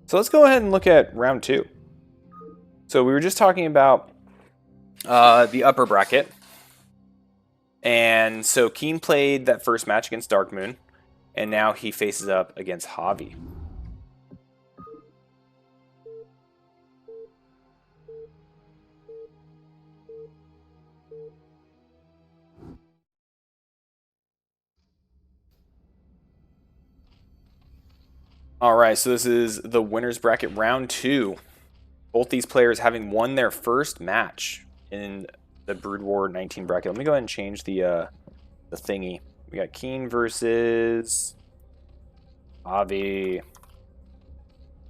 So let's go ahead and look at round 2. So we were just talking about the upper bracket. And so Keen played that first match against Dark Moon, and now he faces up against Javi. All right, so this is the winner's bracket round 2. Both these players having won their first match in the Brood War 19 bracket. Let me go ahead and change the thingy. We got Keen versus Javi.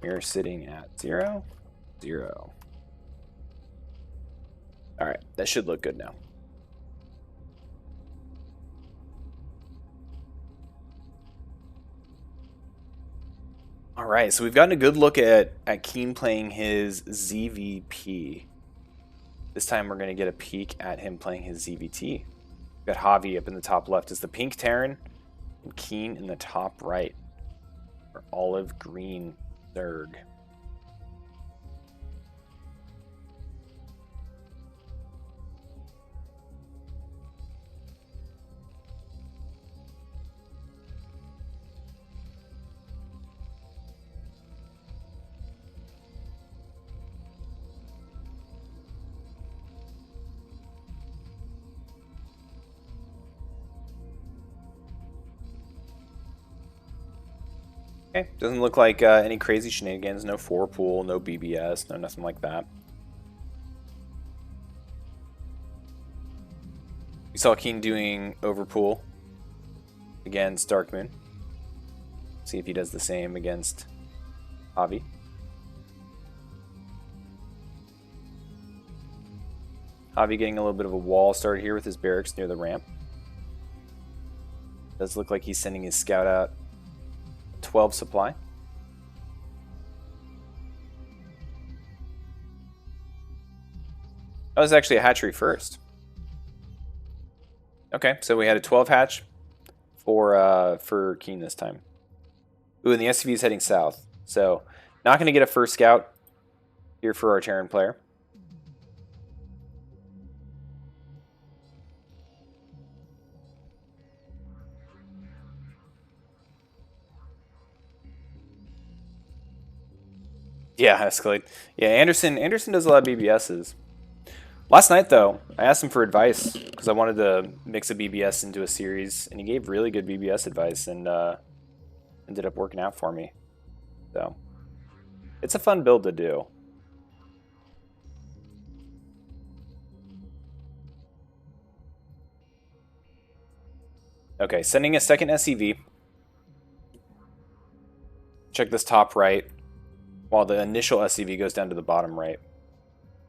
We're sitting at 0, 0. All right, that should look good now. All right, so we've gotten a good look at Keen playing his ZVP. This time we're going to get a peek at him playing his ZVT. We've got Javi up in the top left as the pink Terran, and Keen in the top right for olive green Zerg. Okay, doesn't look like any crazy shenanigans, no 4-pool, no BBS, no nothing like that. We saw Keen doing overpool against Dark Moon. See if he does the same against Javi. Javi getting a little bit of a wall start here with his barracks near the ramp. Does look like he's sending his scout out 12 supply. That was actually a hatchery first. Okay, so we had a 12 hatch for Keen this time. Ooh, and the SCV is heading south. So not going to get a first scout here for our Terran player. Yeah, escalate. Yeah, Anderson does a lot of BBSs. Last night, though, I asked him for advice because I wanted to mix a BBS into a series, and he gave really good BBS advice and ended up working out for me. So it's a fun build to do. Okay, sending a second SCV. Check this top right, while the initial SCV goes down to the bottom right.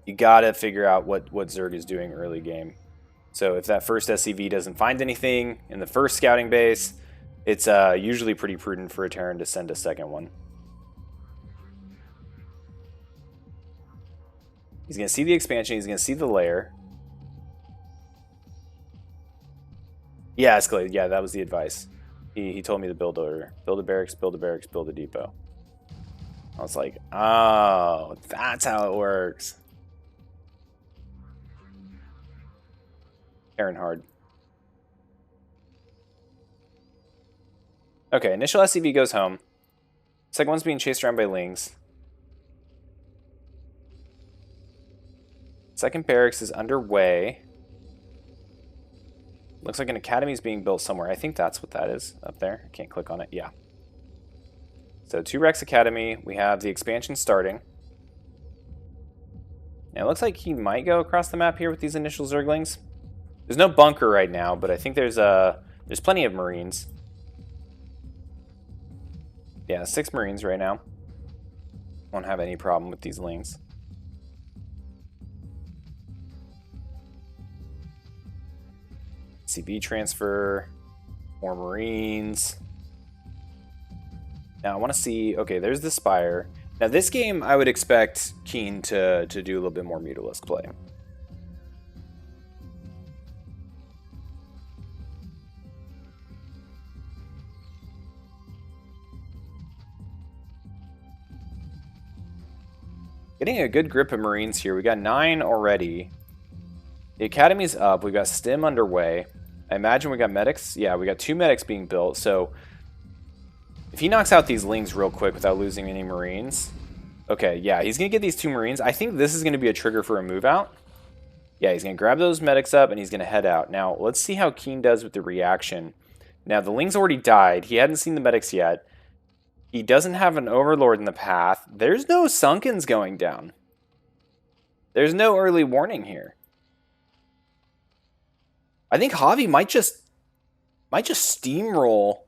You gotta figure out what Zerg is doing early game. So if that first SCV doesn't find anything in the first scouting base, it's usually pretty prudent for a Terran to send a second one. He's gonna see the expansion, he's gonna see the lair. Yeah, escalated. Yeah, that was the advice. He told me the build order. Build a barracks, build a barracks, build a depot. I was like, oh, that's how it works. Terran hard. Okay, initial SCV goes home. Second one's being chased around by Lings. Second barracks is underway. Looks like an academy is being built somewhere. I think that's what that is up there. I can't click on it. Yeah. So 2 Rex Academy. We have the expansion starting. Now it looks like he might go across the map here with these initial Zerglings. There's no bunker right now, but I think there's plenty of Marines. Yeah, 6 Marines right now. Won't have any problem with these Lings. CB transfer, more Marines. Now I want to see, okay, there's the Spire. Now this game, I would expect Keen to do a little bit more Mutalisk play. Getting a good grip of Marines here. We got 9 already. The Academy's up. We got Stim underway. I imagine we got medics. Yeah, we got 2 medics being built. So if he knocks out these Lings real quick without losing any Marines. Okay, yeah, he's going to get these 2 Marines. I think this is going to be a trigger for a move out. Yeah, he's going to grab those medics up and he's going to head out. Now, let's see how Keen does with the reaction. Now, the Ling's already died. He hadn't seen the medics yet. He doesn't have an Overlord in the path. There's no Sunkens going down. There's no early warning here. I think Javi might just steamroll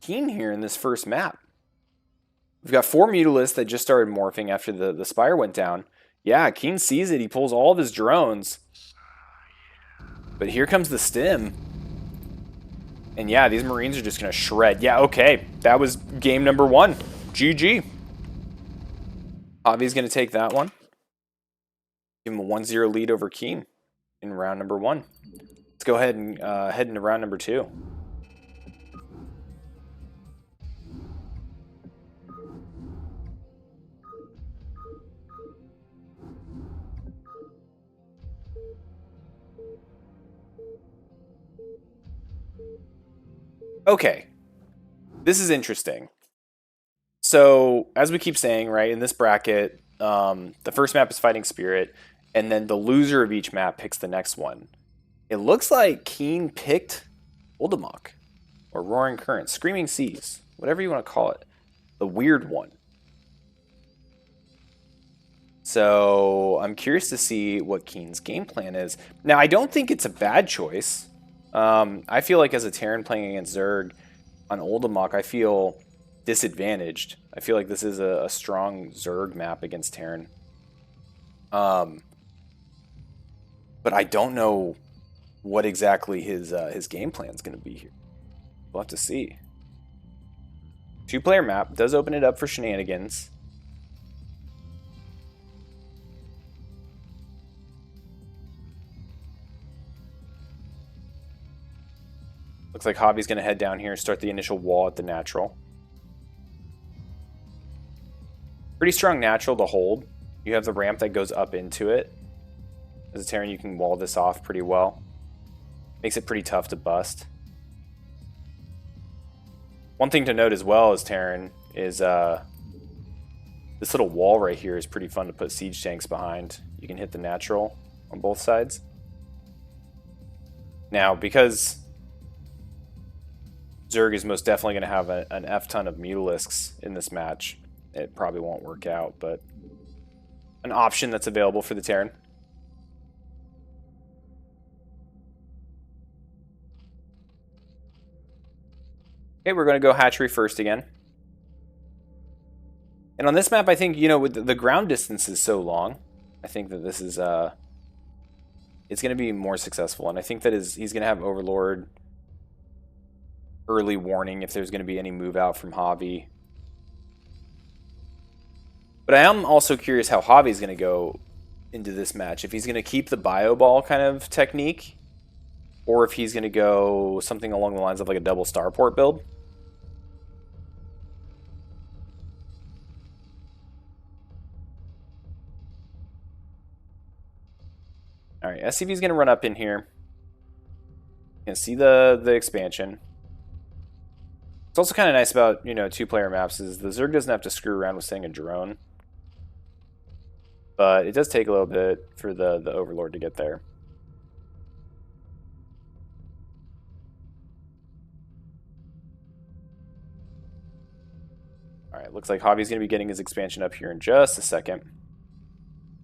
Keen here in this first map. We've got 4 Mutalisks that just started morphing after the Spire went down. Yeah, Keen sees it. He pulls all of his drones. But here comes the Stim. And yeah, these Marines are just going to shred. Yeah, okay. That was game number 1. GG. Javi's going to take that one. Give him a 1-0 lead over Keen in round number 1. Let's go ahead and head into round number 2. Okay, this is interesting. So, as we keep saying, right, in this bracket, the first map is Fighting Spirit, and then the loser of each map picks the next one. It looks like Keen picked Uldamok, or Roaring Current, Screaming Seas, whatever you want to call it. The weird one. So, I'm curious to see what Keen's game plan is. Now, I don't think it's a bad choice. I feel like as a Terran playing against Zerg on Uldamok, I feel disadvantaged. I feel like this is a strong Zerg map against Terran. But I don't know what exactly his game plan is going to be here. We'll have to see. 2-player map does open it up for shenanigans. Looks like Javi's going to head down here and start the initial wall at the natural. Pretty strong natural to hold. You have the ramp that goes up into it. As a Terran, you can wall this off pretty well. Makes it pretty tough to bust. One thing to note as well as Terran is this little wall right here is pretty fun to put siege tanks behind. You can hit the natural on both sides. Now, because Zerg is most definitely going to have an F-ton of Mutalisks in this match, it probably won't work out, but an option that's available for the Terran. Okay, we're going to go hatchery first again. And on this map, I think, you know, with the ground distance is so long, I think that this is, it's going to be more successful. And I think that he's going to have Overlord early warning if there's going to be any move out from Javi. But I am also curious how Javi's going to go into this match. If he's going to keep the bio ball kind of technique, or if he's going to go something along the lines of like a double starport build. All right, SCV's going to run up in here. You can see the expansion. It's also kind of nice about, you know, 2-player maps is the Zerg doesn't have to screw around with setting a drone. But it does take a little bit for the Overlord to get there. Alright, looks like Javi's going to be getting his expansion up here in just a second.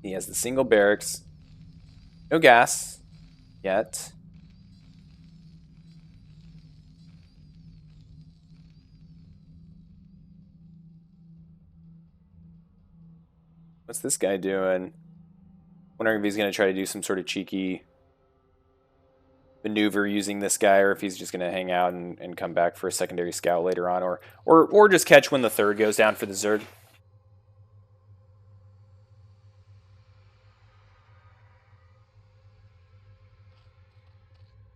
He has the single barracks. No gas yet. What's this guy doing? Wondering if he's going to try to do some sort of cheeky maneuver using this guy, or if he's just going to hang out and come back for a secondary scout later on, or just catch when the third goes down for the Zerg.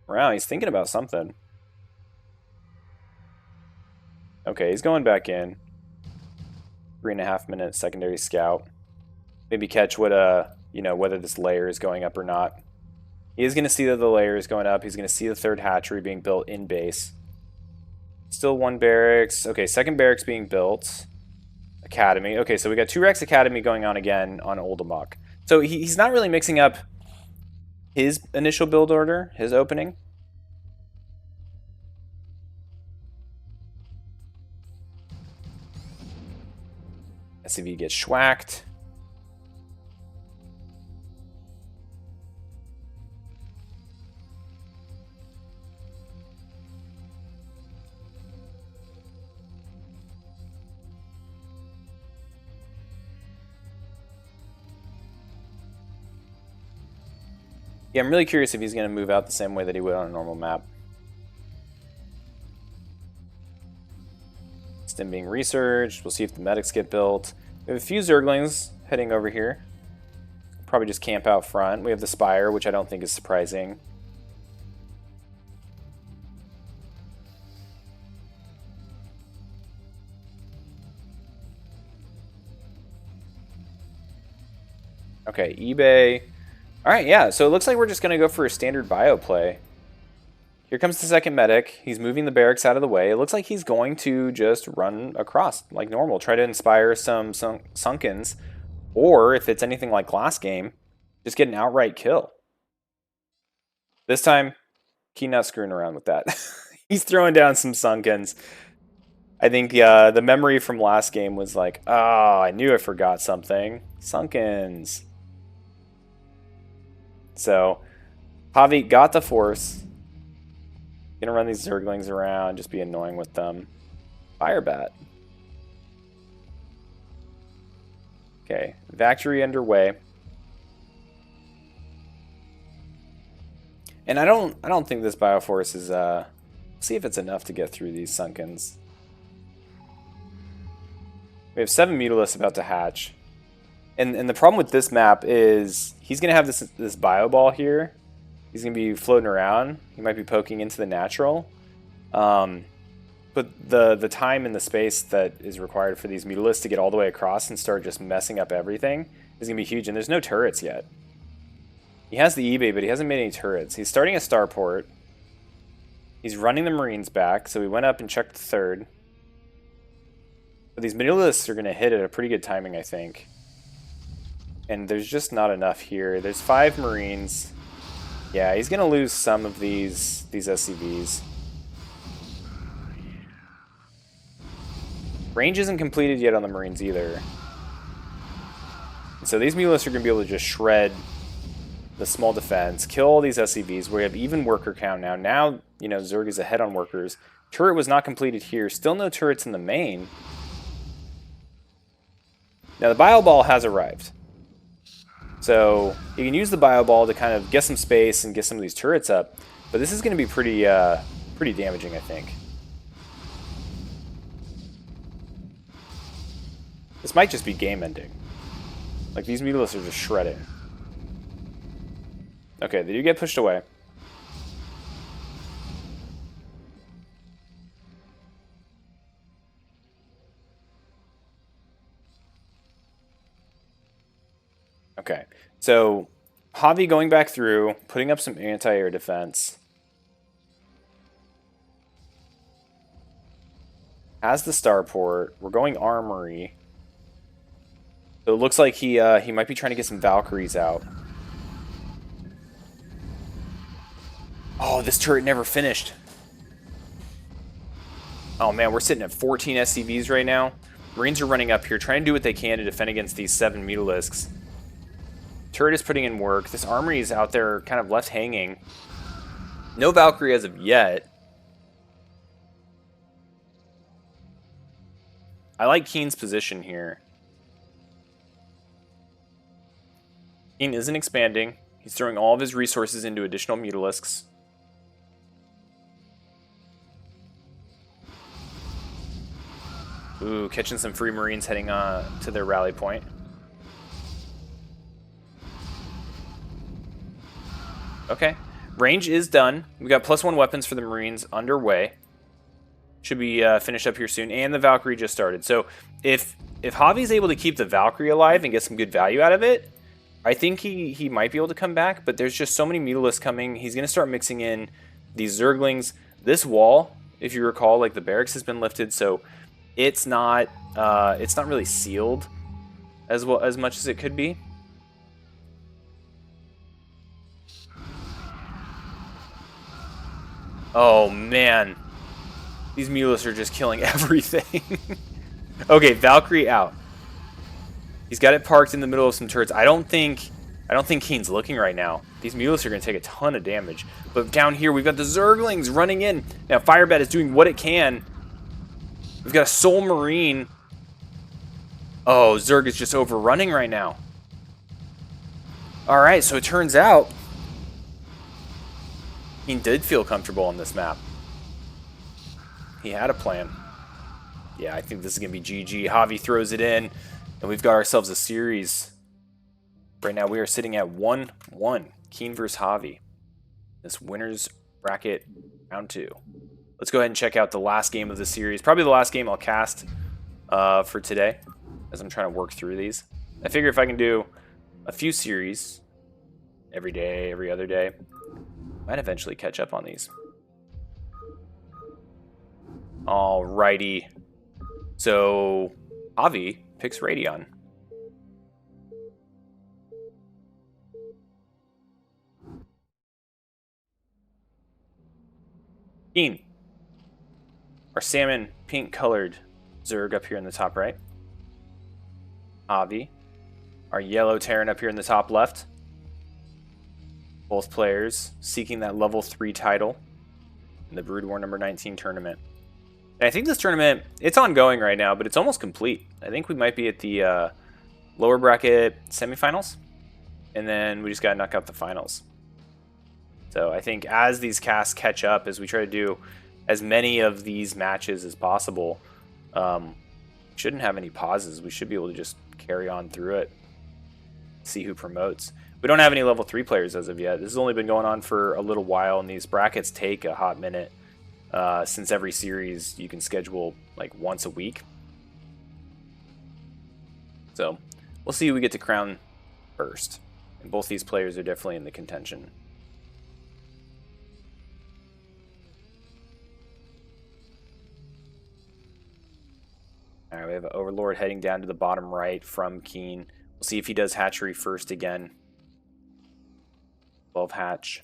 Wow, he's thinking about something. Okay, he's going back in. 3.5 minute secondary scout. maybe catch what whether this layer is going up or not. He is going to see that the layer is going up. He's going to see the third hatchery being built in base. Still one barracks. Okay, second barracks being built. Academy. Okay, so we got 2 Rex Academy going on again on Oldamok. So he's not really mixing up his initial build order, his opening. SCV gets schwacked. Yeah, I'm really curious if he's going to move out the same way that he would on a normal map. Stim being researched. We'll see if the medics get built. We have a few Zerglings heading over here. Probably just camp out front. We have the Spire, which I don't think is surprising. Okay, eBay. Alright, yeah, so it looks like we're just going to go for a standard bio play. Here comes the second medic. He's moving the barracks out of the way. It looks like he's going to just run across like normal. Try to inspire some Sunkens. Or, if it's anything like last game, just get an outright kill. This time, he's not screwing around with that. He's throwing down some Sunkens. I think the memory from last game was like, oh, I knew I forgot something. Sunkens. So, Javi got the force. Gonna run these Zerglings around, just be annoying with them. Firebat. Okay, Factory underway. And I don't think this Bioforce is see if it's enough to get through these Sunkens. We have 7 Mutalisks about to hatch. And the problem with this map is he's going to have this bio ball here. He's going to be floating around. He might be poking into the natural. But the time and the space that is required for these Mutalisks to get all the way across and start just messing up everything is going to be huge. And there's no turrets yet. He has the eBay, but he hasn't made any turrets. He's starting a starport. He's running the Marines back, so we went up and checked the third. But these Mutalisks are going to hit at a pretty good timing, I think. And there's just not enough here. There's 5 Marines. Yeah, he's going to lose some of these SCVs. Range isn't completed yet on the Marines either. So these Mutalisks are going to be able to just shred the small defense, kill all these SCVs. We have even worker count now. Now, you know, Zerg is ahead on workers. Turret was not completed here. Still no turrets in the main. Now the bio ball has arrived. So you can use the bio ball to kind of get some space and get some of these turrets up. But this is going to be pretty damaging, I think. This might just be game ending. Like, these Mutalisks are just shredding. Okay, they do get pushed away. Okay, so Javi going back through, putting up some anti-air defense. Has the starport. We're going armory. So it looks like he might be trying to get some Valkyries out. Oh, this turret never finished. Oh man, we're sitting at 14 SCVs right now. Marines are running up here, trying to do what they can to defend against these 7 Mutalisks. Turret is putting in work. This armory is out there kind of left hanging. No Valkyrie as of yet. I like Keen's position here. Keen isn't expanding. He's throwing all of his resources into additional Mutalisks. Ooh, catching some free Marines heading to their rally point. Okay, range is done. We got +1 weapons for the Marines underway. Should be finished up here soon, and the Valkyrie just started. So if Javi's able to keep the Valkyrie alive and get some good value out of it, I think he might be able to come back. But there's just so many Mutalisks coming. He's going to start mixing in these Zerglings. This wall, if you recall, like the barracks has been lifted, so it's not really sealed as well as much as it could be. Oh man, these Mutalisks are just killing everything. Okay, Valkyrie out. He's got it parked in the middle of some turrets. I don't think Keen's looking right now. These Mutalisks are going to take a ton of damage. But down here, we've got the Zerglings running in. Now, Firebat is doing what it can. We've got a Soul Marine. Oh, Zerg is just overrunning right now. Alright, so it turns out Keen did feel comfortable on this map. He had a plan. Yeah, I think this is going to be GG. Javi throws it in, and we've got ourselves a series. Right now, we are sitting at 1-1. Keen versus Javi. This winner's bracket round 2. Let's go ahead and check out the last game of the series. Probably the last game I'll cast for today, as I'm trying to work through these. I figure if I can do a few series every day, every other day, I might eventually catch up on these. Alrighty. So, Javi picks Radeon. Keen. Our salmon pink colored Zerg up here in the top right. Javi. Our yellow Terran up here in the top left. Both players seeking that level 3 title in the Brood War number 19 tournament. And I think this tournament, it's ongoing right now, but it's almost complete. I think we might be at the lower bracket semifinals, and then we just got to knock out the finals. So I think as these casts catch up, as we try to do as many of these matches as possible, shouldn't have any pauses. We should be able to just carry on through it, see who promotes. We don't have any level 3 players as of yet. This has only been going on for a little while, and these brackets take a hot minute. Since every series you can schedule like once a week. So we'll see who we get to crown first. And both these players are definitely in the contention. Alright, we have Overlord heading down to the bottom right from Keen. We'll see if he does hatchery first again. 12 hatch.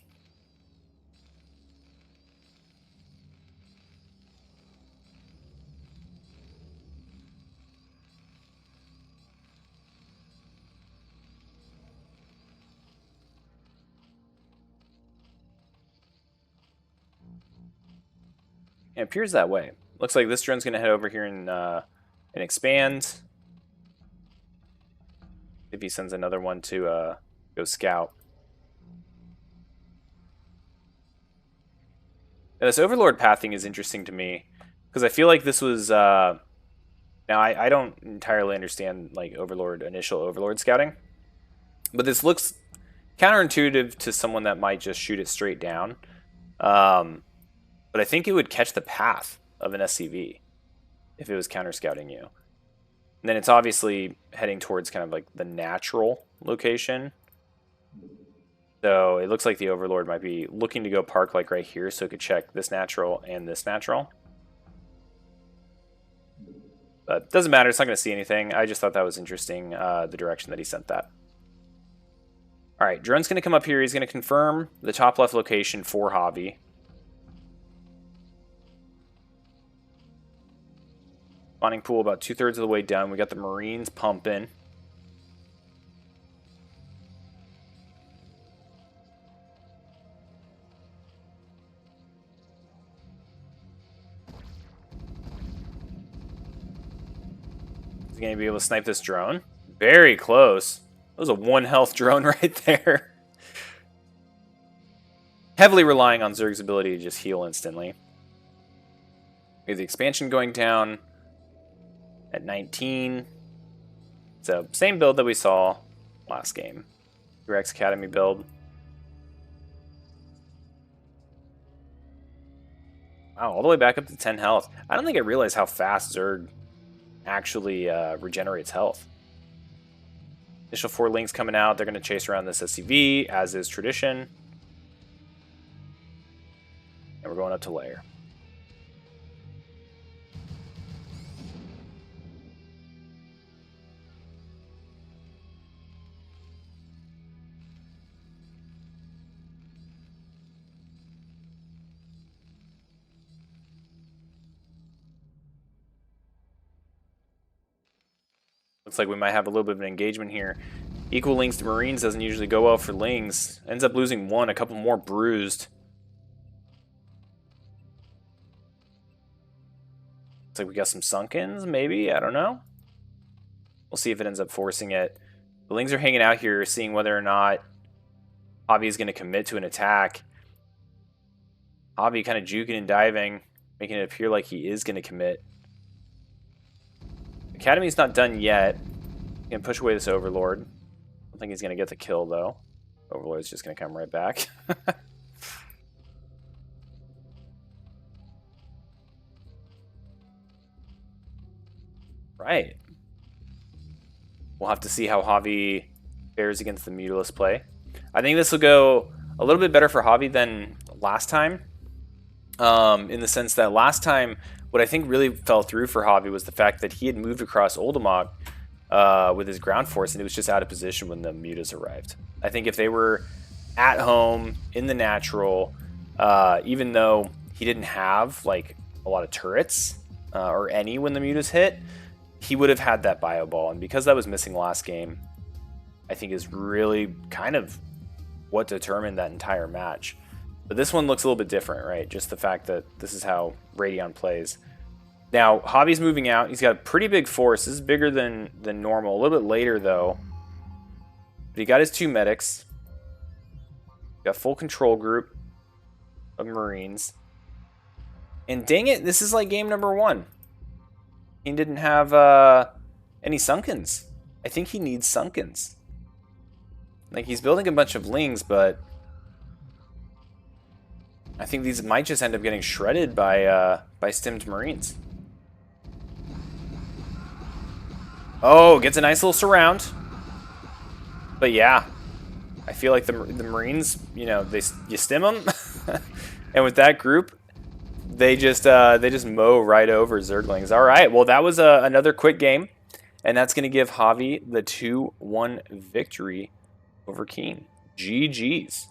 It appears that way. Looks like this drone's going to head over here and expand. If he sends another one to go scout. Now, this Overlord pathing is interesting to me because I feel like this was. Now I don't entirely understand like initial Overlord scouting, but this looks counterintuitive to someone that might just shoot it straight down. But I think it would catch the path of an SCV if it was counter scouting you. And then it's obviously heading towards kind of like the natural location. So it looks like the Overlord might be looking to go park like right here so it could check this natural and this natural. But it doesn't matter. It's not going to see anything. I just thought that was interesting, the direction that he sent that. All right, drone's going to come up here. He's going to confirm the top left location for Javi. Spawning pool about 2/3 of the way down. We got the Marines pumping. Is he going to be able to snipe this drone? Very close. That was a 1 health drone right there. Heavily relying on Zerg's ability to just heal instantly. We have the expansion going down at 19. So same build that we saw last game. Rex Academy build. Wow, all the way back up to 10 health. I don't think I realized how fast Zerg actually regenerates health. Initial 4 links coming out. They're going to chase around this SCV, as is tradition. And we're going up to layer. Looks like we might have a little bit of an engagement here. Equal links to Marines doesn't usually go well for Lings. Ends up losing 1, a couple more bruised. Looks like we got some Sunkens, maybe? I don't know. We'll see if it ends up forcing it. The Lings are hanging out here, seeing whether or not Javi is going to commit to an attack. Javi kind of juking and diving, making it appear like he is going to commit. Academy's not done yet. He's going to push away this Overlord. I don't think he's going to get the kill, though. Overlord's just going to come right back. Right. We'll have to see how Javi fares against the Mutalist play. I think this will go a little bit better for Javi than last time. In the sense that last time, what I think really fell through for Javi was the fact that he had moved across Oldemok with his ground force, and it was just out of position when the Mutas arrived. I think if they were at home in the natural, even though he didn't have like a lot of turrets or any when the Mutas hit, he would have had that bio ball. And because that was missing last game, I think is really kind of what determined that entire match. But this one looks a little bit different, right? Just the fact that this is how Radeon plays. Now, Javi's moving out. He's got a pretty big force. This is bigger than normal. A little bit later, though. But he got his 2 medics. Got full control group of Marines. And dang it, this is like game number 1. He didn't have any Sunkens. I think he needs Sunkens. Like, he's building a bunch of Lings, but I think these might just end up getting shredded by stimmed Marines. Oh, gets a nice little surround. But yeah, I feel like the Marines, you know, you stim them, and with that group, they just mow right over Zerglings. All right, well that was another quick game, and that's going to give Javi the 2-1 victory over Keen. GG's.